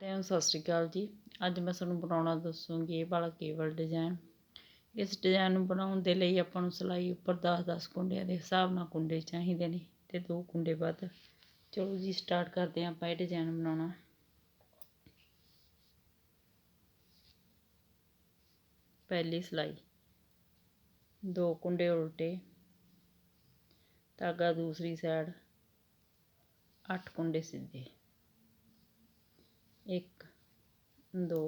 ਸਤਿ ਸ਼੍ਰੀ ਅਕਾਲ ਜੀ। ਅੱਜ ਮੈਂ ਤੁਹਾਨੂੰ ਬਣਾਉਣਾ ਦੱਸੂਗੀ ਇਹ ਵਾਲਾ ਕੇਵਲ ਡਿਜ਼ਾਈਨ। ਇਸ ਡਿਜ਼ਾਈਨ ਨੂੰ ਬਣਾਉਣ ਦੇ ਲਈ ਆਪਾਂ ਨੂੰ ਸਿਲਾਈ ਉੱਪਰ 10-10 ਕੁੰਡਿਆਂ ਦੇ ਹਿਸਾਬ ਨਾਲ ਕੁੰਡੇ ਚਾਹੀਦੇ ਨੇ ਤੇ 2 ਕੁੰਡੇ ਵੱਧ। ਚਲੋ ਜੀ ਸਟਾਰਟ ਕਰਦੇ ਹਾਂ ਆਪਾਂ ਇਹ ਡਿਜ਼ਾਈਨ ਬਣਾਉਣਾ। ਪਹਿਲੀ ਸਿਲਾਈ 2 ਕੁੰਡੇ ਉਲਟੇ, ਧਾਗਾ ਦੂਸਰੀ ਸਾਈਡ, 8 ਕੁੰਡੇ ਸਿੱਧੇ, 1 2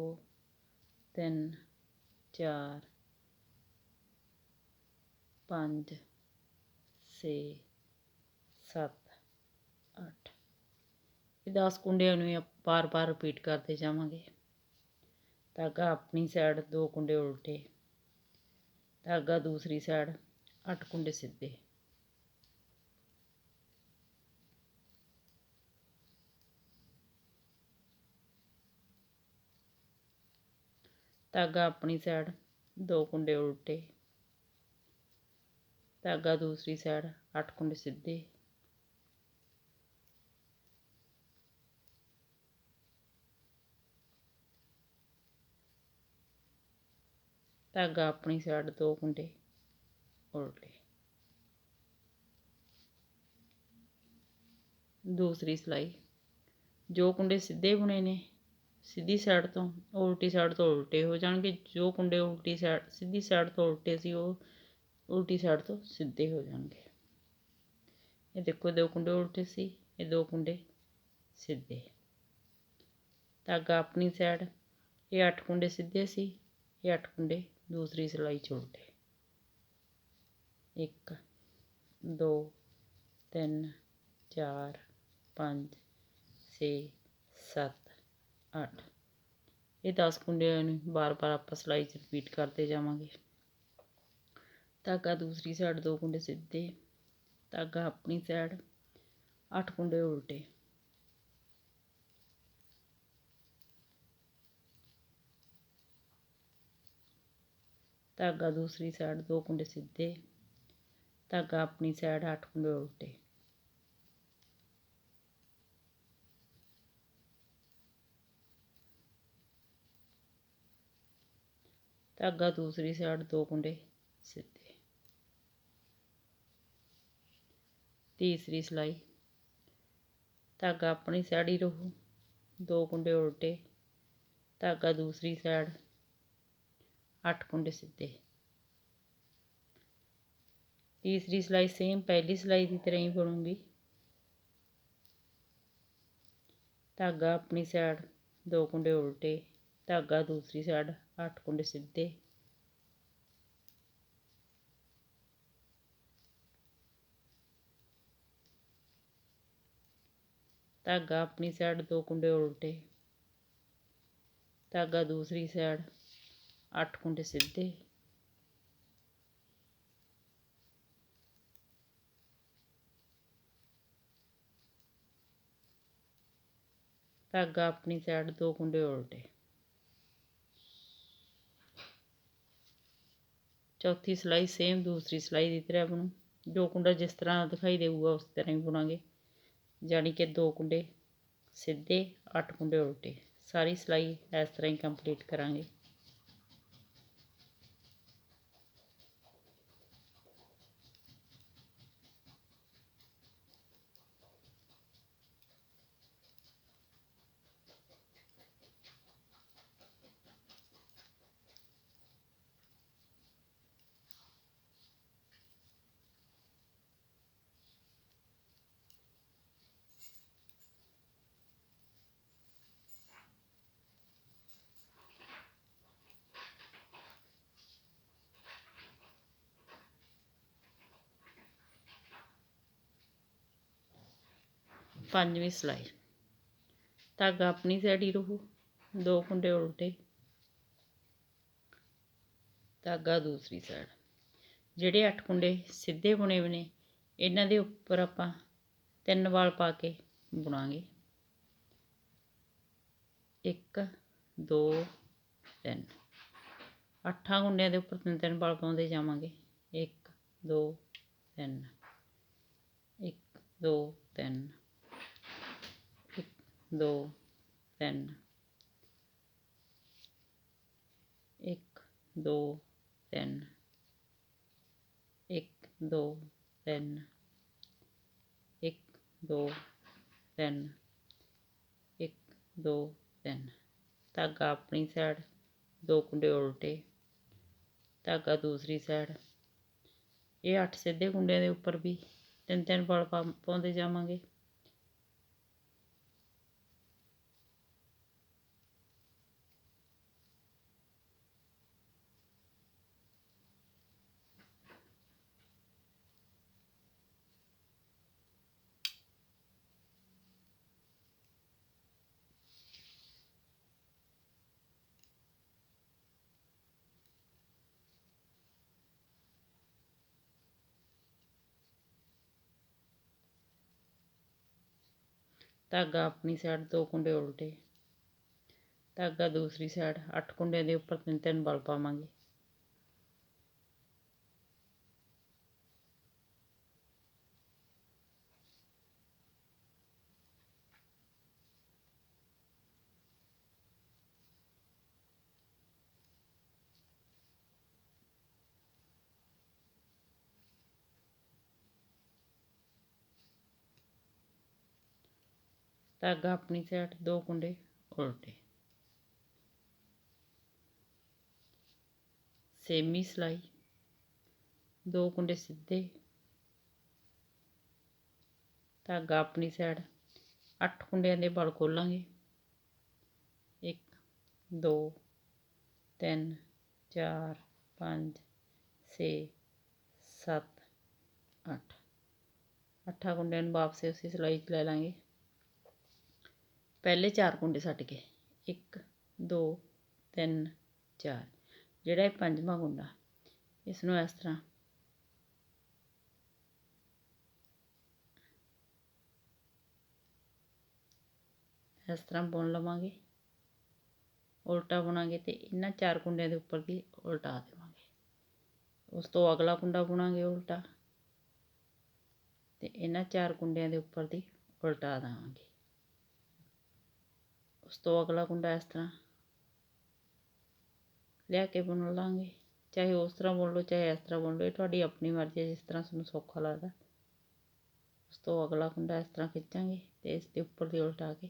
3 4 5 6 7 8। ਇਹ 10 ਕੁੰਡਿਆਂ ਨੂੰ ਬਾਰ-ਬਾਰ ਰਿਪੀਟ ਕਰਦੇ ਜਾਵਾਂਗੇ। ਧਾਗਾ ਆਪਣੀ ਸਾਈਡ 2 ਕੁੰਡੇ ਉਲਟੇ, ਧਾਗਾ ਦੂਸਰੀ ਸਾਈਡ, 8 ਕੁੰਡੇ ਸਿੱਧੇ, ਧਾਗਾ ਆਪਣੀ ਸਾਈਡ 2 ਕੁੰਡੇ ਉਲਟੇ, ਧਾਗਾ ਦੂਸਰੀ ਸਾਈਡ, 8 ਕੁੰਡੇ ਸਿੱਧੇ, ਧਾਗਾ ਆਪਣੀ ਸਾਈਡ 2 ਕੁੰਡੇ ਉਲਟੇ। ਦੂਸਰੀ ਸਿਲਾਈ ਜੋ ਕੁੰਡੇ ਸਿੱਧੇ ਬੁਣੇ ਨੇ ਸਿੱਧੀ ਸਾਈਡ ਤੋਂ ਉਲਟੀ ਸਾਈਡ ਤੋਂ ਉਲਟੇ ਹੋ ਜਾਣਗੇ। ਜੋ ਕੁੰਡੇ ਉਲਟੀ ਸਾਈਡ ਸਿੱਧੀ ਸਾਈਡ ਤੋਂ ਉਲਟੇ ਸੀ ਉਹ ਉਲਟੀ ਸਾਈਡ ਤੋਂ ਸਿੱਧੇ ਹੋ ਜਾਣਗੇ। ਇਹ ਦੇਖੋ 2 ਕੁੰਡੇ ਉਲਟੇ ਸੀ, ਇਹ 2 ਕੁੰਡੇ ਸਿੱਧੇ। ਧਾਗਾ ਆਪਣੀ ਸਾਈਡ, ਇਹ 8 ਕੁੰਡੇ ਸਿੱਧੇ ਸੀ, ਇਹ 8 ਕੁੰਡੇ ਦੂਸਰੀ ਸਿਲਾਈ 'ਚ ਉਲਟੇ। 1 2 3 4 5 6 7 8। ਇਹ 10 ਕੁੰਡਿਆਂ ਨੂੰ ਬਾਰ-ਬਾਰ ਆਪਾਂ ਸਿਲਾਈ 'ਚ ਰਿਪੀਟ ਕਰਦੇ ਜਾਵਾਂਗੇ। ਧਾਗਾ ਦੂਸਰੀ ਸਾਈਡ 2 ਕੁੰਡੇ ਸਿੱਧੇ, ਧਾਗਾ ਆਪਣੀ ਸਾਈਡ, 8 ਕੁੰਡੇ ਉਲਟੇ, ਧਾਗਾ ਦੂਸਰੀ ਸਾਈਡ 2 ਕੁੰਡੇ ਸਿੱਧੇ, ਧਾਗਾ ਆਪਣੀ ਸਾਈਡ, 8 ਕੁੰਡੇ ਉਲਟੇ, ਧਾਗਾ ਦੂਸਰੀ ਸਾਈਡ 2 ਕੁੰਡੇ ਸਿੱਧੇ। ਤੀਸਰੀ ਸਿਲਾਈ ਧਾਗਾ ਆਪਣੀ ਸਾਈਡ ਹੀ ਰਹੂ, 2 ਕੁੰਡੇ ਉਲਟੇ, ਧਾਗਾ ਦੂਸਰੀ ਸਾਈਡ, 8 ਕੁੰਡੇ ਸਿੱਧੇ। ਤੀਸਰੀ ਸਿਲਾਈ ਸੇਮ ਪਹਿਲੀ ਸਿਲਾਈ ਦੀ ਤਰ੍ਹਾਂ ਹੀ ਬਣੂਗੀ। ਧਾਗਾ ਆਪਣੀ ਸਾਈਡ 2 ਕੁੰਡੇ ਉਲਟੇ, ਧਾਗਾ ਦੂਸਰੀ ਸਾਈਡ, 8 ਕੁੰਡੇ ਸਿੱਧੇ, ਧਾਗਾ ਆਪਣੀ ਸਾਈਡ 2 ਕੁੰਡੇ ਉਲਟੇ, ਧਾਗਾ ਦੂਸਰੀ ਸਾਈਡ, 8 ਕੁੰਡੇ ਸਿੱਧੇ, ਧਾਗਾ ਆਪਣੀ ਸਾਈਡ 2 ਕੁੰਡੇ ਉਲਟੇ। ਚੌਥੀ ਸਿਲਾਈ ਸੇਮ ਦੂਸਰੀ ਸਿਲਾਈ ਦੀ ਤਰ੍ਹਾਂ ਬਣੂ। ਜੋ ਕੁੰਡਾ ਜਿਸ ਤਰ੍ਹਾਂ ਦਿਖਾਈ ਦੇਊਗਾ ਉਸ ਤਰ੍ਹਾਂ ਹੀ ਬੁਣਾਂਗੇ, ਜਾਣੀ ਕਿ 2 ਕੁੰਡੇ ਸਿੱਧੇ, 8 ਕੁੰਡੇ ਉਲਟੇ। ਸਾਰੀ ਸਿਲਾਈ ਇਸ ਤਰ੍ਹਾਂ ਹੀ ਕੰਪਲੀਟ ਕਰਾਂਗੇ। ਪੰਜਵੀਂ ਸਿਲਾਈ ਧਾਗਾ ਆਪਣੀ ਸਾਈਡ ਹੀ ਰਹੂ, 2 ਕੁੰਡੇ ਉਲਟੇ, ਧਾਗਾ ਦੂਸਰੀ ਸਾਈਡ। ਜਿਹੜੇ 8 ਕੁੰਡੇ ਸਿੱਧੇ ਬੁਣੇ ਹੋਏ ਨੇ ਇਹਨਾਂ ਦੇ ਉੱਪਰ ਆਪਾਂ 3 ਵਾਲ ਪਾ ਕੇ ਬੁਣਾਂਗੇ। 1 2 3। 8 ਕੁੰਡਿਆਂ ਦੇ ਉੱਪਰ 3-3 ਵਾਲ ਪਾਉਂਦੇ ਜਾਵਾਂਗੇ। 1 2 3 1 2 3 1 2 3 2 3 1 2 3 1 2 3 1 2 3 ਧਾਗਾ ਆਪਣੀ ਸਾਈਡ 2 ਕੁੰਡੇ ਉਲਟੇ, ਧਾਗਾ ਦੂਸਰੀ ਸਾਈਡ। ਇਹ 8 ਸਿੱਧੇ ਕੁੰਡਿਆਂ ਦੇ ਉੱਪਰ ਵੀ 3-3 ਵਲ ਪਾਉਂਦੇ ਜਾਵਾਂਗੇ। ਧਾਗਾ ਆਪਣੀ ਸਾਈਡ 2 ਕੁੰਡੇ ਉਲਟੇ, ਧਾਗਾ ਦੂਸਰੀ ਸਾਈਡ 8 ਕੁੰਡਿਆਂ ਦੇ ਉੱਪਰ 3-3 ਵਲ ਪਾਵਾਂਗੇ। ਧਾਗਾ ਆਪਣੀ ਸਾਈਡ 2 ਕੁੰਡੇ ਉਲਟੇ, ਸੇਮੀ ਸਿਲਾਈ 2 ਕੁੰਡੇ ਸਿੱਧੇ, ਧਾਗਾ ਆਪਣੀ ਸਾਈਡ 8 ਕੁੰਡਿਆਂ ਦੇ ਵਲ ਖੋਲਾਂਗੇ। 1 2 3 4 5 6 7 8 8 ਕੁੰਡਿਆਂ ਨੂੰ ਵਾਪਸ ਉਸੇ ਸਿਲਾਈ 'ਚ ਲੈ ਲਾਂਗੇ। ਪਹਿਲੇ 4 ਕੁੰਡੇ ਛੱਡ ਕੇ 1 2 3 4, ਜਿਹੜਾ ਇਹ 5ਵਾਂ ਕੁੰਡਾ, ਇਸ ਨੂੰ ਇਸ ਤਰ੍ਹਾਂ ਬੁਣ ਲਵਾਂਗੇ, ਉਲਟਾ ਬੁਣਾਂਗੇ ਤੇ ਇਹਨਾਂ 4 ਕੁੰਡਿਆਂ ਦੇ ਉੱਪਰ ਦੀ ਉਲਟਾ ਦੇਵਾਂਗੇ। ਉਸ ਤੋਂ ਅਗਲਾ ਕੁੰਡਾ ਬੁਣਾਂਗੇ ਉਲਟਾ ਤੇ ਇਹਨਾਂ 4 ਕੁੰਡਿਆਂ ਦੇ ਉੱਪਰ ਦੀ ਉਲਟਾ ਦੇਵਾਂਗੇ। ਉਸ ਤੋਂ ਅਗਲਾ ਕੁੰਡਾ ਇਸ ਤਰ੍ਹਾਂ ਲਿਆ ਕੇ ਬੁਣ ਲਾਂਗੇ, ਚਾਹੇ ਉਸ ਤਰ੍ਹਾਂ ਬੁਣ ਲਓ ਚਾਹੇ ਇਸ ਤਰ੍ਹਾਂ ਬੁਣ ਲਓ, ਇਹ ਤੁਹਾਡੀ ਆਪਣੀ ਮਰਜ਼ੀ ਹੈ, ਜਿਸ ਤਰ੍ਹਾਂ ਤੁਹਾਨੂੰ ਸੌਖਾ ਲੱਗਦਾ। ਉਸ ਤੋਂ ਅਗਲਾ ਕੁੰਡਾ ਇਸ ਤਰ੍ਹਾਂ ਖਿੱਚਾਂਗੇ ਤੇ ਇਸ ਦੇ ਉੱਪਰ ਦੀ ਉਲਟਾ ਕੇ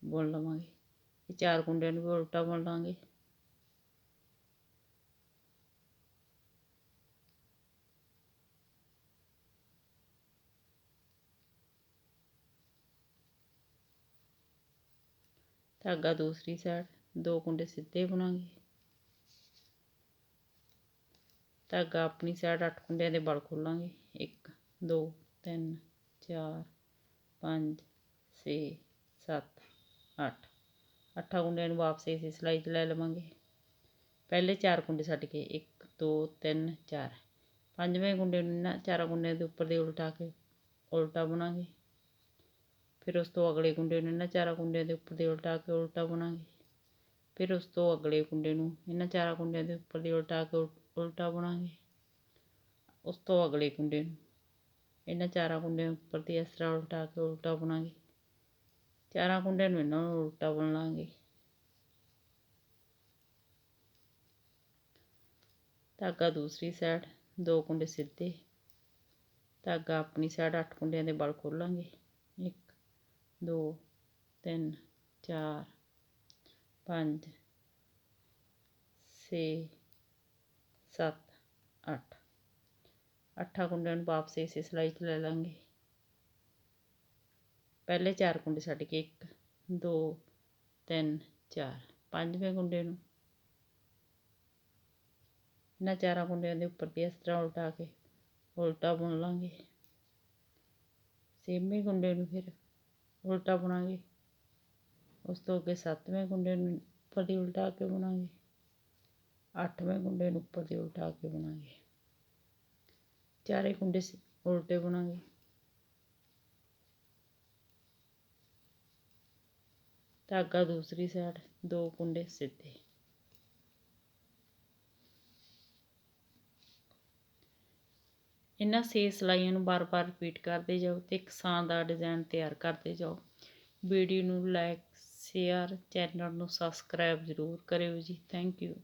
ਬੁਣ ਲਵਾਂਗੇ। ਇਹ 4 ਕੁੰਡਿਆਂ ਨੂੰ ਵੀ ਉਲਟਾ ਬੁਣ ਲਾਂਗੇ। ਧਾਗਾ ਦੂਸਰੀ ਸਾਈਡ 2 ਕੁੰਡੇ ਸਿੱਧੇ ਬੁਣਾਂਗੇ, ਧਾਗਾ ਆਪਣੀ ਸਾਈਡ 8 ਕੁੰਡਿਆਂ ਦੇ ਵਲ ਖੋਲਾਂਗੇ। 1 2 3 4 5 6 7 8 8 ਕੁੰਡਿਆਂ ਨੂੰ ਵਾਪਸ ਇਸੇ ਸਿਲਾਈ 'ਚ ਲੈ ਲਵਾਂਗੇ। ਪਹਿਲੇ 4 ਕੁੰਡੇ ਛੱਡ ਕੇ 1 2 3 4, 5ਵੇਂ ਕੁੰਡੇ ਨੂੰ ਇਹਨਾਂ 4 ਕੁੰਡਿਆਂ ਦੇ ਉੱਪਰ ਦੇ ਉਲਟਾ ਕੇ ਉਲਟਾ ਬੁਣਾਂਗੇ। ਫਿਰ ਉਸ ਤੋਂ ਅਗਲੇ ਕੁੰਡੇ ਨੂੰ ਇਹਨਾਂ 4 ਕੁੰਡਿਆਂ ਦੇ ਉੱਪਰ ਦੀ ਉਲਟਾ ਕੇ ਉਲਟਾ ਬੁਣਾਂਗੇ। ਫਿਰ ਉਸ ਤੋਂ ਅਗਲੇ ਕੁੰਡੇ ਨੂੰ ਇਹਨਾਂ 4 ਕੁੰਡਿਆਂ ਦੇ ਉੱਪਰ ਦੀ ਉਲਟਾ ਕੇ ਉਲਟਾ ਬੁਣਾਂਗੇ। ਉਸ ਤੋਂ ਅਗਲੇ ਕੁੰਡੇ ਨੂੰ ਇਹਨਾਂ 4 ਕੁੰਡਿਆਂ ਉੱਪਰ ਦੀ ਇਸ ਤਰ੍ਹਾਂ ਉਲਟਾ ਕੇ ਉਲਟਾ ਬੁਣਾਂਗੇ। 4 ਕੁੰਡਿਆਂ ਨੂੰ ਇਹਨਾਂ ਨੂੰ ਉਲਟਾ ਬੁਣ ਲਾਂਗੇ। ਧਾਗਾ ਦੂਸਰੀ ਸਾਈਡ 2 ਕੁੰਡੇ ਸਿੱਧੇ, ਧਾਗਾ ਆਪਣੀ ਸਾਈਡ 8 ਕੁੰਡਿਆਂ ਦੇ ਵਲ ਖੋਲਾਂਗੇ। 1 2 3 4 5 6 7 8 8 ਕੁੰਡਿਆਂ ਨੂੰ ਵਾਪਸ ਇਸੇ ਸਿਲਾਈ 'ਚ ਲੈ ਲਾਂਗੇ। ਪਹਿਲੇ 4 ਕੁੰਡੇ ਛੱਡ ਕੇ 1 2 3 4, 5ਵੇਂ ਕੁੰਡੇ ਨੂੰ ਇਹਨਾਂ 4 ਕੁੰਡਿਆਂ ਦੇ ਉੱਪਰ ਦੀ ਇਸ ਤਰ੍ਹਾਂ ਉਲਟਾ ਕੇ ਉਲਟਾ ਬੁਣ ਲਾਂਗੇ। 6ਵੇਂ ਕੁੰਡੇ ਨੂੰ ਫਿਰ ਉਲਟਾ ਬੁਣਾਂਗੇ। ਉਸ ਤੋਂ ਅੱਗੇ 7ਵੇਂ ਕੁੰਡੇ ਨੂੰ ਉੱਪਰ ਦੀ ਉਲਟਾ ਕੇ ਬੁਣਾਂਗੇ। 8ਵੇਂ ਕੁੰਡੇ ਨੂੰ ਉੱਪਰ ਦੀ ਉਲਟਾ ਕੇ ਬੁਣਾਂਗੇ। 4 ਕੁੰਡੇ ਉਲਟੇ ਬੁਣਾਂਗੇ। ਧਾਗਾ ਦੂਸਰੀ ਸਾਈਡ 2 ਕੁੰਡੇ ਸਿੱਧੇ, ਇਹਨਾਂ 6 ਸਿਲਾਈਆਂ ਨੂੰ ਬਾਰ-ਬਾਰ ਰਿਪੀਟ ਕਰਦੇ ਜਾਓ ਤੇ ਇੱਕ ਸ਼ਾਨਦਾਰ ਡਿਜ਼ਾਈਨ ਤਿਆਰ ਕਰਦੇ ਜਾਓ। ਵੀਡੀਓ ਨੂੰ ਲਾਈਕ, ਸ਼ੇਅਰ, ਚੈਨਲ ਨੂੰ ਸਬਸਕ੍ਰਾਈਬ ਜ਼ਰੂਰ ਕਰਿਓ ਜੀ। Thank you.